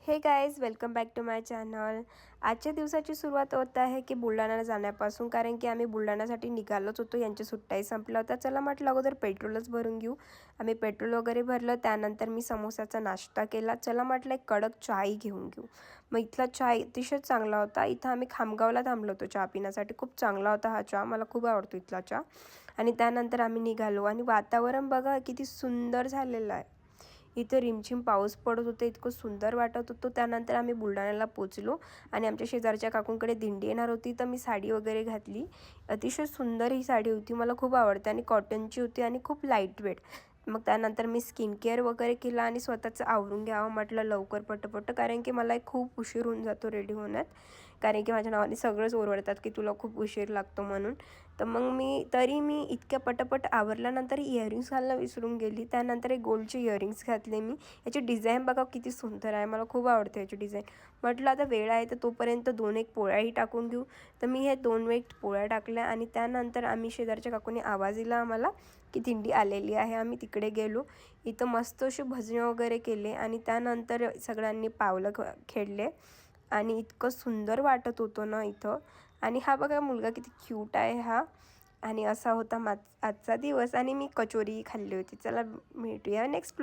हे guys, welcome back to my channel. आजच्या दिवसाची सुरुवात होत आहे की बुलढाण्याला जाण्यापासून, कारण की आम्ही बुलढाण्यासाठी निघालोच होतो। यांच्या सुट्ट्याही संपल्या होत्या। चला म्हटलं अगोदर पेट्रोलच भरून घेऊ। आम्ही पेट्रोल वगैरे भरलं, त्यानंतर मी समोसाचा नाश्ता केला। चला म्हटलं एक कडक चाय घेऊन घेऊ। मग इथला चाय अतिशय चांगला होता। इथं आम्ही खामगावला थांबलो होतो चहा पिण्यासाठी। खूप चांगला होता हा चहा, मला खूप आवडतो इथला चहा। आणि त्यानंतर आम्ही निघालो आणि वातावरण बघा किती सुंदर झालेलं आहे। इथे रिमझिम पाऊस पडत होता, इतकं सुंदर वाटत होतं। त्यानंतर आम्ही बुलढाण्याला पोचलो आणि आमच्या शेजारच्या काकूंकडे दिंडी येणार होती, तर मी साडी वगैरे घातली। अतिशय सुंदर ही साडी होती, मला खूप आवडते आणि कॉटनची होती आणि खूप लाईट वेट। मग त्यानंतर मी स्किन केअर वगैरे केला आणि स्वतःचं आवरून घ्यावं म्हटलं लवकर पटपट, कारण की मला खूप उशीर होऊन जातो रेडी होण्यात। कारण की माझ्या नावाने सगळंच ओरडतात की तुला खूप उशीर लागतो म्हणून। तर मग मी इतक्या पटपट आवरल्यानंतर इयरिंग्स घालणं विसरून गेली। त्यानंतर एक गोल्डचे इयरिंग्स घातले मी। याची डिझाईन बघा किती सुंदर आहे, मला खूप आवडते याची डिझाईन। म्हटलं आता वेळ आहे तर तोपर्यंत 2-1 पोळ्याही टाकून घेऊ। तर मी हे 2 पोळ्या टाकल्या आणि त्यानंतर आम्ही शेजारच्या काकूने आवाज दिला आम्हाला की दिंडी आलेली आहे। आम्ही तिकडे गेलो। इथं मस्त असे भजन वगैरे केले आणि त्यानंतर सगळ्यांनी पावलं खेळले आणि इतकं सुंदर वाटत होतं ना इथं। आणि हा बघा मुलगा किती क्यूट आहे हा। आणि असा होता आजचा दिवस आणि मी कचोरी खाल्ली होती। चला भेटूया नेक्स्ट